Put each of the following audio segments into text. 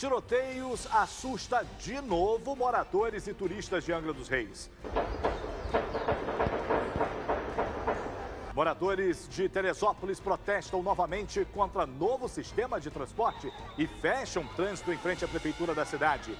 tiroteios assusta de novo moradores e turistas de Angra dos Reis. Moradores de Teresópolis protestam novamente contra novo sistema de transporte e fecham trânsito em frente à prefeitura da cidade.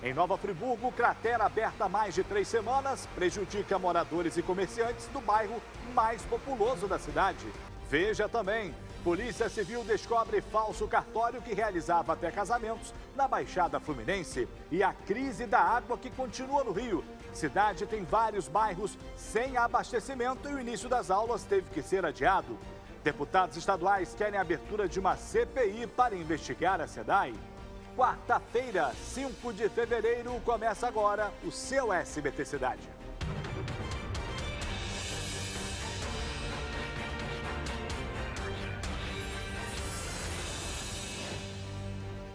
Em Nova Friburgo, cratera aberta há mais de 3 semanas prejudica moradores e comerciantes do bairro mais populoso da cidade. Veja também, Polícia Civil descobre falso cartório que realizava até casamentos na Baixada Fluminense. E a crise da água que continua no Rio. Cidade tem vários bairros sem abastecimento e o início das aulas teve que ser adiado. Deputados estaduais querem a abertura de uma CPI para investigar a SEDAI. Quarta-feira, 5 de fevereiro, começa agora o seu SBT Cidade.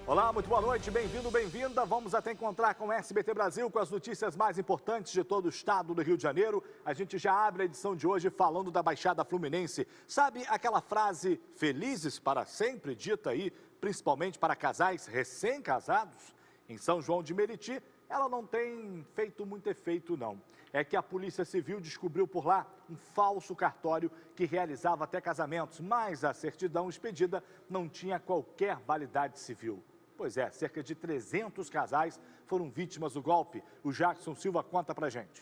Olá, muito boa noite, bem-vindo, bem-vinda. Vamos até encontrar com o SBT Brasil com as notícias mais importantes de todo o estado do Rio de Janeiro. A gente já abre a edição de hoje falando da Baixada Fluminense. Sabe aquela frase felizes para sempre, dita aí, principalmente para casais recém-casados? Em São João de Meriti, ela não tem feito muito efeito, não. É que a Polícia Civil descobriu por lá um falso cartório que realizava até casamentos, mas a certidão expedida não tinha qualquer validade civil. Pois é, cerca de 300 casais foram vítimas do golpe. O Jackson Silva conta pra gente.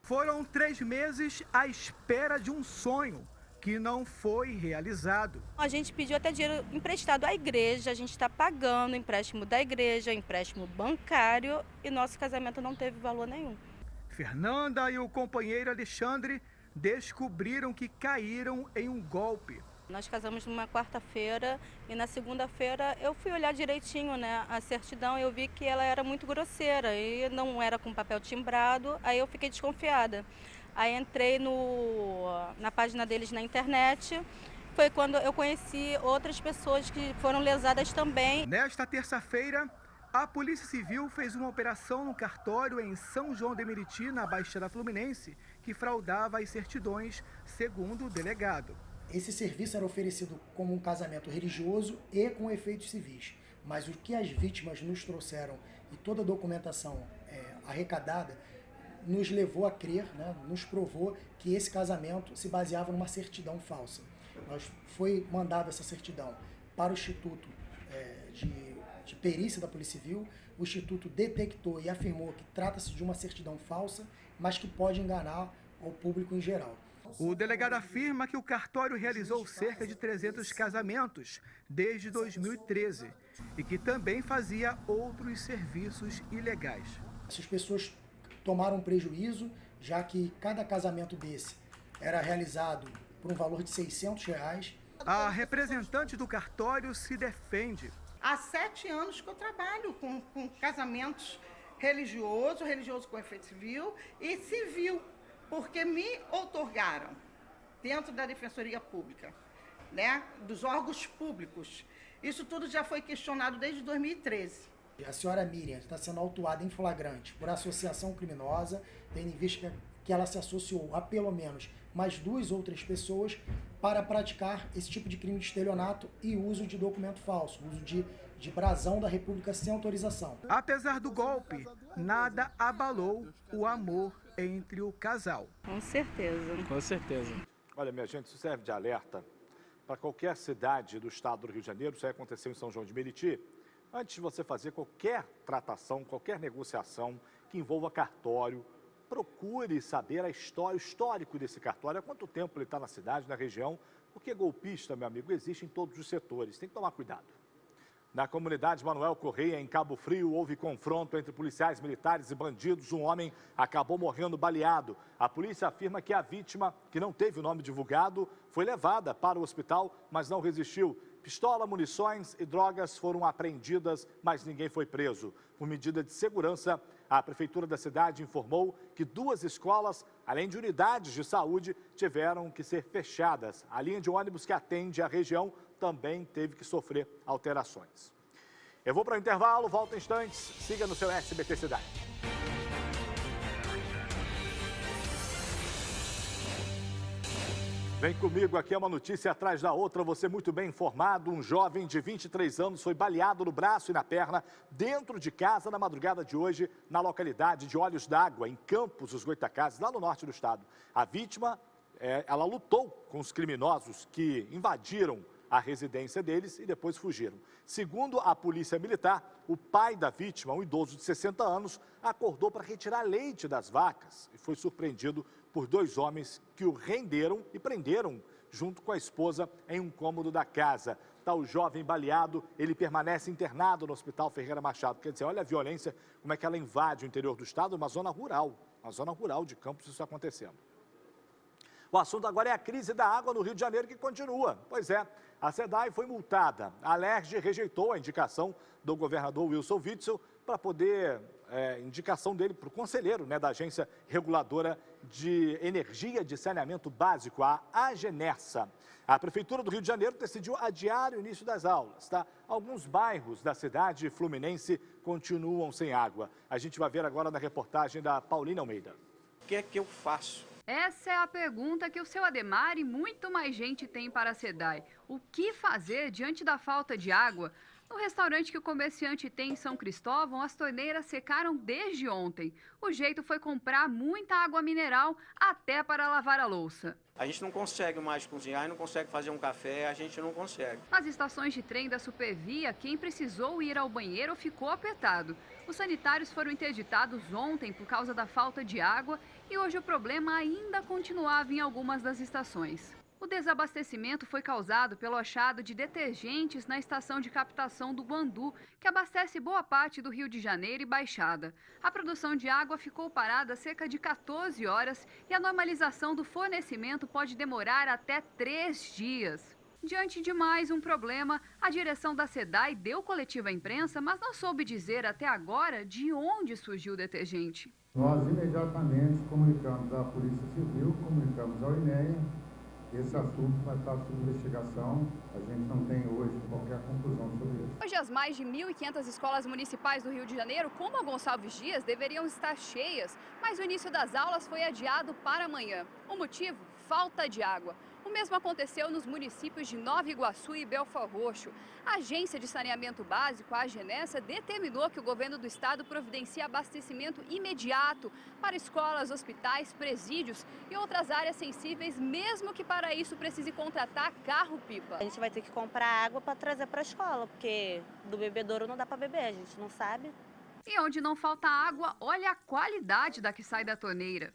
Foram 3 meses à espera de um sonho que não foi realizado. A gente pediu até dinheiro emprestado à igreja, a gente está pagando o empréstimo da igreja, empréstimo bancário e nosso casamento não teve valor nenhum. Fernanda e o companheiro Alexandre descobriram que caíram em um golpe. Nós casamos numa quarta-feira e na segunda-feira eu fui olhar direitinho, né, a certidão e eu vi que ela era muito grosseira e não era com papel timbrado, aí eu fiquei desconfiada. Aí entrei na página deles na internet, foi quando eu conheci outras pessoas que foram lesadas também. Nesta terça-feira, a Polícia Civil fez uma operação no cartório em São João de Meriti, na Baixada Fluminense, que fraudava as certidões, segundo o delegado. Esse serviço era oferecido como um casamento religioso e com efeitos civis. Mas o que as vítimas nos trouxeram e toda a documentação arrecadada nos levou a crer, né, nos provou que esse casamento se baseava numa certidão falsa. Foi mandada essa certidão para o Instituto de Perícia da Polícia Civil. O Instituto detectou e afirmou que trata-se de uma certidão falsa, mas que pode enganar o público em geral. O delegado afirma que o cartório realizou cerca de 300 casamentos desde 2013 e que também fazia outros serviços ilegais. Essas pessoas tomaram prejuízo, já que cada casamento desse era realizado por um valor de R$600. A representante do cartório se defende. Há 7 anos que eu trabalho com casamentos religioso com efeito civil e civil, porque me outorgaram dentro da Defensoria Pública, né, dos órgãos públicos. Isso tudo já foi questionado desde 2013. A senhora Miriam está sendo autuada em flagrante por associação criminosa, tendo em vista que ela se associou a pelo menos mais 2 outras pessoas para praticar esse tipo de crime de estelionato e uso de documento falso, uso de brasão da República sem autorização. Apesar do golpe, nada abalou o amor entre o casal. Com certeza. Com certeza. Olha, minha gente, isso serve de alerta para qualquer cidade do estado do Rio de Janeiro. Isso aí aconteceu em São João de Meriti. Antes de você fazer qualquer tratação, qualquer negociação que envolva cartório, procure saber a história, o histórico desse cartório, há quanto tempo ele está na cidade, na região, porque golpista, meu amigo, existe em todos os setores, tem que tomar cuidado. Na comunidade Manuel Correia, em Cabo Frio, houve confronto entre policiais militares e bandidos. Um homem acabou morrendo baleado. A polícia afirma que a vítima, que não teve o nome divulgado, foi levada para o hospital, mas não resistiu. Pistola, munições e drogas foram apreendidas, mas ninguém foi preso. Por medida de segurança, a prefeitura da cidade informou que 2 escolas, além de unidades de saúde, tiveram que ser fechadas. A linha de ônibus que atende a região também teve que sofrer alterações. Eu vou para o intervalo, volto em instantes. Siga no seu SBT Cidade. Vem comigo, aqui é uma notícia atrás da outra, você muito bem informado. Um jovem de 23 anos foi baleado no braço e na perna dentro de casa na madrugada de hoje, na localidade de Olhos d'Água, em Campos dos Goytacazes, lá no norte do estado. A vítima, ela lutou com os criminosos que invadiram a residência deles e depois fugiram. Segundo a polícia militar, o pai da vítima, um idoso de 60 anos, acordou para retirar leite das vacas e foi surpreendido por 2 homens que o renderam e prenderam junto com a esposa em um cômodo da casa. Está o jovem baleado, ele permanece internado no Hospital Ferreira Machado. Quer dizer, olha a violência, como é que ela invade o interior do estado, uma zona rural de Campos, isso acontecendo. O assunto agora é a crise da água no Rio de Janeiro, que continua. Pois é, a SEDAI foi multada. A Alerj rejeitou a indicação do governador Wilson Witzel para poder, indicação dele para o conselheiro, da Agência Reguladora de Energia de Saneamento Básico, a AGENERSA. A Prefeitura do Rio de Janeiro decidiu adiar o início das aulas, tá? Alguns bairros da cidade fluminense continuam sem água. A gente vai ver agora na reportagem da Paulina Almeida. O que é que eu faço? Essa é a pergunta que o seu Ademar e muito mais gente tem para a SEDAI. O que fazer diante da falta de água? No restaurante que o comerciante tem em São Cristóvão, as torneiras secaram desde ontem. O jeito foi comprar muita água mineral até para lavar a louça. A gente não consegue mais cozinhar, não consegue fazer um café, a gente não consegue. Nas estações de trem da Supervia, quem precisou ir ao banheiro ficou apertado. Os sanitários foram interditados ontem por causa da falta de água e hoje o problema ainda continuava em algumas das estações. O desabastecimento foi causado pelo achado de detergentes na estação de captação do Guandu, que abastece boa parte do Rio de Janeiro e Baixada. A produção de água ficou parada cerca de 14 horas e a normalização do fornecimento pode demorar até 3 dias. Diante de mais um problema, a direção da SEDAI deu coletiva à imprensa, mas não soube dizer até agora de onde surgiu o detergente. Nós imediatamente comunicamos à Polícia Civil, comunicamos ao INEA. Esse assunto vai estar sob investigação, a gente não tem hoje qualquer conclusão sobre isso. Hoje, as mais de 1.500 escolas municipais do Rio de Janeiro, como a Gonçalves Dias, deveriam estar cheias, mas o início das aulas foi adiado para amanhã. O motivo? Falta de água. O mesmo aconteceu nos municípios de Nova Iguaçu e Belford Roxo. A Agência de Saneamento Básico, a AGENERSA, determinou que o governo do estado providencie abastecimento imediato para escolas, hospitais, presídios e outras áreas sensíveis, mesmo que para isso precise contratar carro-pipa. A gente vai ter que comprar água para trazer para a escola, porque do bebedouro não dá para beber, a gente não sabe. E onde não falta água, olha a qualidade da que sai da torneira.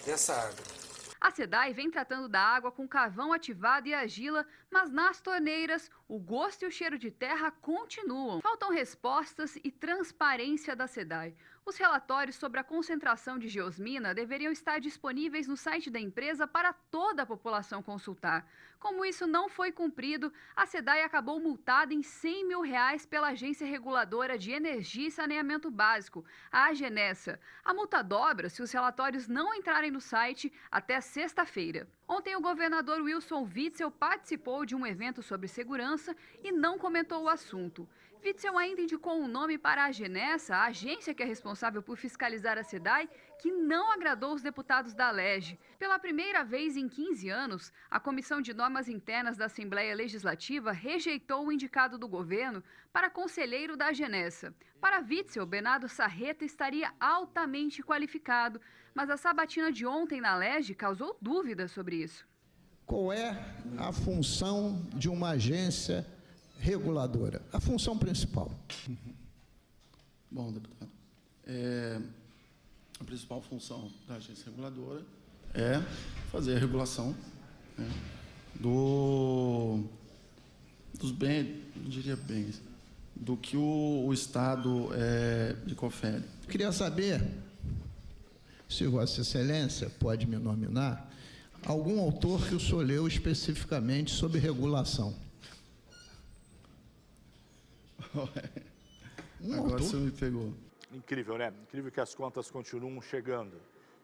Essa água. A SEDAI vem tratando da água com carvão ativado e argila, mas nas torneiras, o gosto e o cheiro de terra continuam. Faltam respostas e transparência da SEDAI. Os relatórios sobre a concentração de geosmina deveriam estar disponíveis no site da empresa para toda a população consultar. Como isso não foi cumprido, a SEDAI acabou multada em R$100 mil pela Agência Reguladora de Energia e Saneamento Básico, a AGENERSA. A multa dobra se os relatórios não entrarem no site até sexta-feira. Ontem, o governador Wilson Witzel participou de um evento sobre segurança e não comentou o assunto. Witzel ainda indicou um nome para a AGENERSA, a agência que é responsável por fiscalizar a SEDAI, que não agradou os deputados da Alerj. Pela primeira vez em 15 anos, a Comissão de Normas Internas da Assembleia Legislativa rejeitou o indicado do governo para conselheiro da AGENERSA. Para Witzel, Bernardo Sarreta estaria altamente qualificado, mas a sabatina de ontem na Alerj causou dúvidas sobre isso. Qual é a função de uma agência reguladora? A função principal. Bom, deputado, a principal função da agência reguladora é fazer a regulação, dos bens, não diria bens, do que o Estado lhe confere. Queria saber se Vossa Excelência pode me nominar algum autor que o senhor leu especificamente sobre regulação. Agora você me pegou. Incrível, né? Incrível que as contas continuam chegando.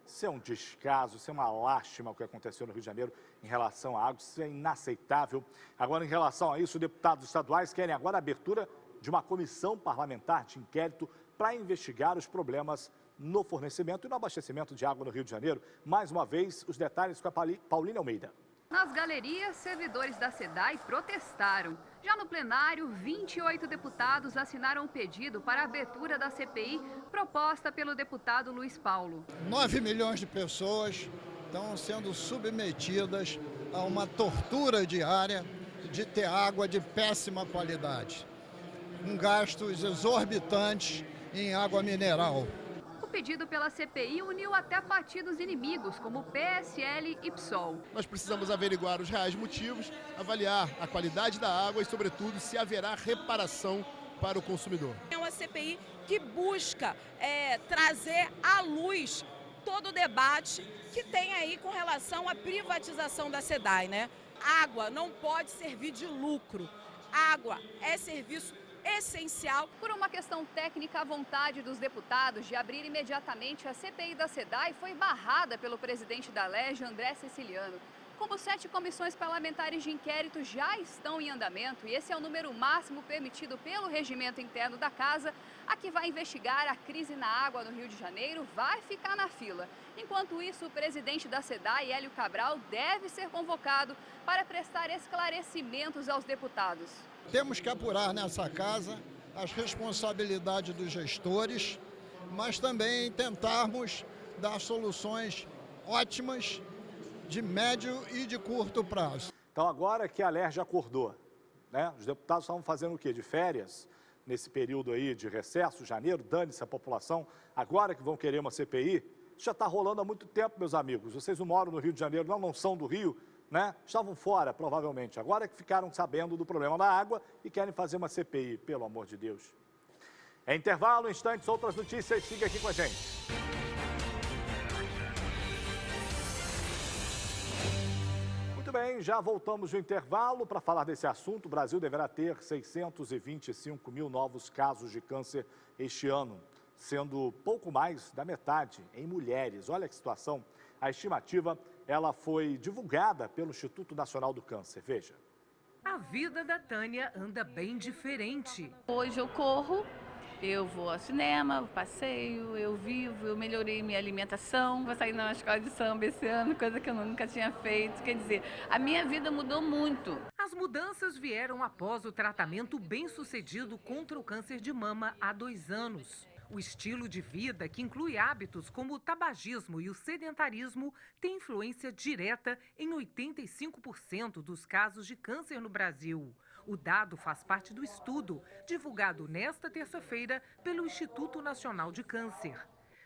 Isso é um descaso, isso é uma lástima o que aconteceu no Rio de Janeiro em relação à água, isso é inaceitável. Agora, em relação a isso, deputados estaduais querem agora a abertura de uma comissão parlamentar de inquérito para investigar os problemas no fornecimento e no abastecimento de água no Rio de Janeiro. Mais uma vez, os detalhes com a Paulina Almeida. Nas galerias, servidores da SEDAI protestaram. Já no plenário, 28 deputados assinaram um pedido para a abertura da CPI proposta pelo deputado Luiz Paulo. 9 milhões de pessoas estão sendo submetidas a uma tortura diária de ter água de péssima qualidade, com gastos exorbitantes em água mineral. O pedido pela CPI uniu até partidos inimigos, como o PSL e PSOL. Nós precisamos averiguar os reais motivos, avaliar a qualidade da água e, sobretudo, se haverá reparação para o consumidor. É uma CPI que busca trazer à luz todo o debate que tem aí com relação à privatização da SEDAI, né? Água não pode servir de lucro. Água é serviço essencial. Por uma questão técnica, a vontade dos deputados de abrir imediatamente a CPI da SEDAI foi barrada pelo presidente da LERJ, André Siciliano. Como 7 comissões parlamentares de inquérito já estão em andamento, e esse é o número máximo permitido pelo regimento interno da Casa, a que vai investigar a crise na água no Rio de Janeiro vai ficar na fila. Enquanto isso, o presidente da SEDAI, Hélio Cabral, deve ser convocado para prestar esclarecimentos aos deputados. Temos que apurar nessa casa as responsabilidades dos gestores, mas também tentarmos dar soluções ótimas de médio e de curto prazo. Então agora que a LERJ acordou, né? Os deputados estavam fazendo o quê? De férias, nesse período aí de recesso, janeiro, dane-se a população, agora que vão querer uma CPI, isso já está rolando há muito tempo, meus amigos. Vocês não moram no Rio de Janeiro, não são do Rio, né? Estavam fora, provavelmente. Agora que ficaram sabendo do problema da água e querem fazer uma CPI, pelo amor de Deus. É intervalo, instantes, outras notícias, siga aqui com a gente. Muito bem, já voltamos do intervalo para falar desse assunto. O Brasil deverá ter 625 mil novos casos de câncer este ano, sendo pouco mais da metade em mulheres. Olha que situação. A estimativa, ela foi divulgada pelo Instituto Nacional do Câncer. Veja. A vida da Tânia anda bem diferente. Hoje eu corro, eu vou ao cinema, eu passeio, eu vivo, eu melhorei minha alimentação. Vou sair na escola de samba esse ano, coisa que eu nunca tinha feito. Quer dizer, a minha vida mudou muito. As mudanças vieram após o tratamento bem-sucedido contra o câncer de mama há 2 anos. O estilo de vida, que inclui hábitos como o tabagismo e o sedentarismo, tem influência direta em 85% dos casos de câncer no Brasil. O dado faz parte do estudo, divulgado nesta terça-feira pelo Instituto Nacional de Câncer.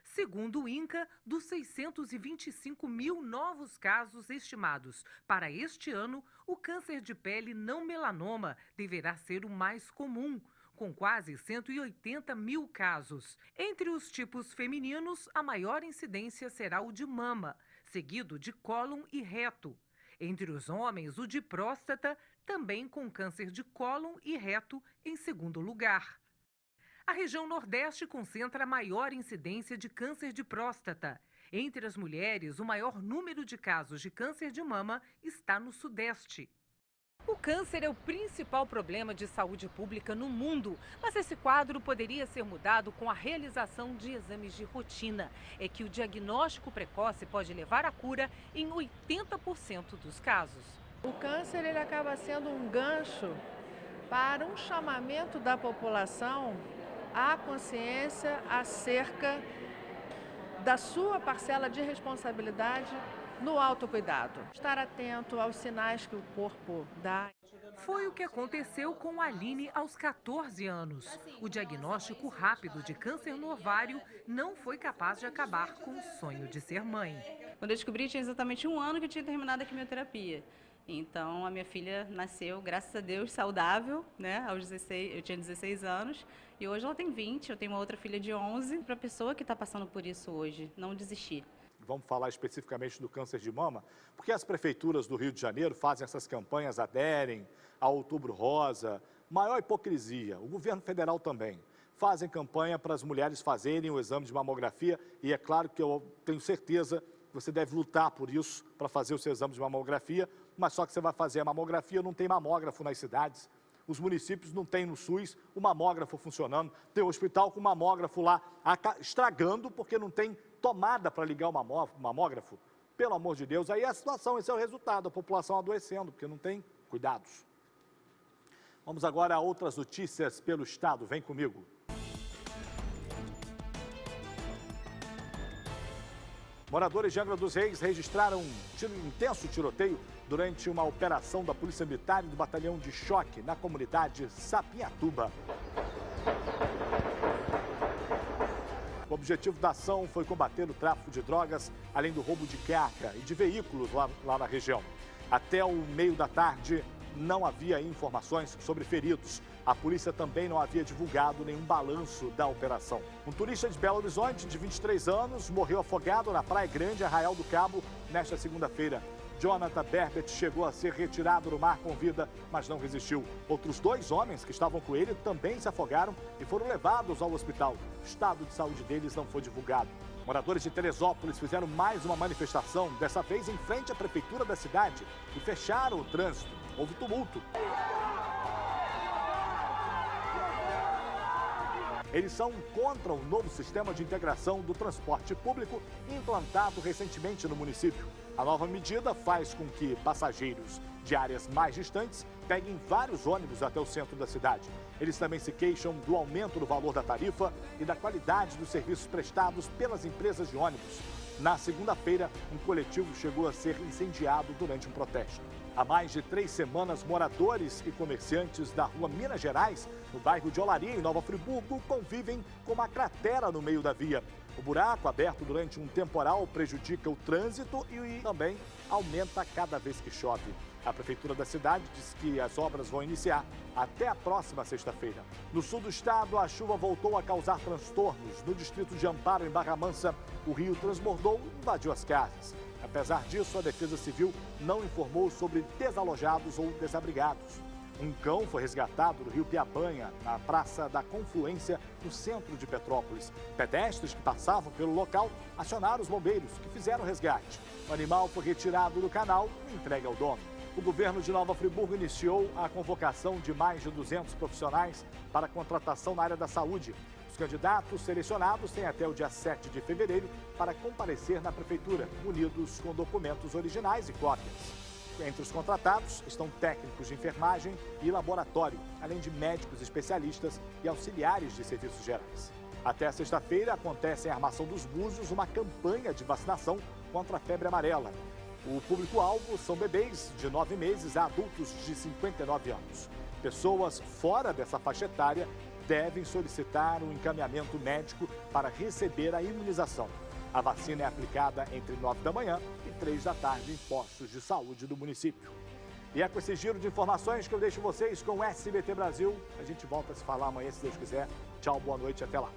Segundo o INCA, dos 625 mil novos casos estimados para este ano, o câncer de pele não melanoma deverá ser o mais comum, com quase 180 mil casos. Entre os tipos femininos, a maior incidência será o de mama, seguido de cólon e reto. Entre os homens, o de próstata, também com câncer de cólon e reto em segundo lugar. A região Nordeste concentra a maior incidência de câncer de próstata. Entre as mulheres, o maior número de casos de câncer de mama está no Sudeste. O câncer é o principal problema de saúde pública no mundo, mas esse quadro poderia ser mudado com a realização de exames de rotina. É que o diagnóstico precoce pode levar à cura em 80% dos casos. O câncer ele acaba sendo um gancho para um chamamento da população à consciência acerca da sua parcela de responsabilidade no autocuidado. Estar atento aos sinais que o corpo dá. Foi o que aconteceu com a Aline aos 14 anos. O diagnóstico rápido de câncer no ovário não foi capaz de acabar com o sonho de ser mãe. Quando eu descobri, tinha exatamente 1 ano que eu tinha terminado a quimioterapia. Então, a minha filha nasceu, graças a Deus, saudável, né? Eu tinha 16 anos e hoje ela tem 20, eu tenho uma outra filha de 11. Para a pessoa que está passando por isso hoje, não desistir. Vamos falar especificamente do câncer de mama, porque as prefeituras do Rio de Janeiro fazem essas campanhas, aderem ao Outubro Rosa, maior hipocrisia, o governo federal também. Fazem campanha para as mulheres fazerem o exame de mamografia e é claro que eu tenho certeza que você deve lutar por isso, para fazer o seu exame de mamografia, mas só que você vai fazer a mamografia, não tem mamógrafo nas cidades. Os municípios não têm no SUS o mamógrafo funcionando, tem um hospital com mamógrafo lá estragando porque não tem tomada para ligar o mamógrafo. pelo amor de Deus. Aí a situação, esse é o resultado, a população adoecendo, porque não tem cuidados. Vamos agora a outras notícias pelo estado. Vem comigo. Moradores de Angra dos Reis registraram um intenso tiroteio durante uma operação da Polícia Militar e do Batalhão de Choque na comunidade Sapinhatuba. O objetivo da ação foi combater o tráfico de drogas, além do roubo de carga e de veículos lá na região. Até o meio da tarde, não havia informações sobre feridos. A polícia também não havia divulgado nenhum balanço da operação. Um turista de Belo Horizonte, de 23 anos, morreu afogado na Praia Grande, Arraial do Cabo, nesta segunda-feira. Jonathan Berbet chegou a ser retirado do mar com vida, mas não resistiu. Outros 2 homens que estavam com ele também se afogaram e foram levados ao hospital. O estado de saúde deles não foi divulgado. Moradores de Teresópolis fizeram mais uma manifestação, dessa vez em frente à prefeitura da cidade, e fecharam o trânsito. Houve tumulto. Eles são contra o novo sistema de integração do transporte público implantado recentemente no município. A nova medida faz com que passageiros de áreas mais distantes peguem vários ônibus até o centro da cidade. Eles também se queixam do aumento do valor da tarifa e da qualidade dos serviços prestados pelas empresas de ônibus. Na segunda-feira, um coletivo chegou a ser incendiado durante um protesto. Há mais de 3 semanas, moradores e comerciantes da rua Minas Gerais, no bairro de Olaria, em Nova Friburgo, convivem com uma cratera no meio da via. O buraco, aberto durante um temporal, prejudica o trânsito e também aumenta cada vez que chove. A prefeitura da cidade diz que as obras vão iniciar até a próxima sexta-feira. No sul do estado, a chuva voltou a causar transtornos. No distrito de Amparo, em Barra Mansa, o rio transbordou e invadiu as casas. Apesar disso, a Defesa Civil não informou sobre desalojados ou desabrigados. Um cão foi resgatado do rio Piabanha, na Praça da Confluência, no centro de Petrópolis. Pedestres que passavam pelo local acionaram os bombeiros, que fizeram o resgate. O animal foi retirado do canal e entregue ao dono. O governo de Nova Friburgo iniciou a convocação de mais de 200 profissionais para a contratação na área da saúde. Os candidatos selecionados têm até o dia 7 de fevereiro para comparecer na prefeitura, munidos com documentos originais e cópias. Entre os contratados estão técnicos de enfermagem e laboratório, além de médicos especialistas e auxiliares de serviços gerais. Até sexta-feira acontece em Armação dos Búzios uma campanha de vacinação contra a febre amarela. O público-alvo são bebês de 9 meses a adultos de 59 anos. Pessoas fora dessa faixa etária devem solicitar um encaminhamento médico para receber a imunização. A vacina é aplicada entre 9 da manhã e 3 da tarde em postos de saúde do município. E é com esse giro de informações que eu deixo vocês com o SBT Brasil. A gente volta a se falar amanhã, se Deus quiser. Tchau, boa noite e até lá.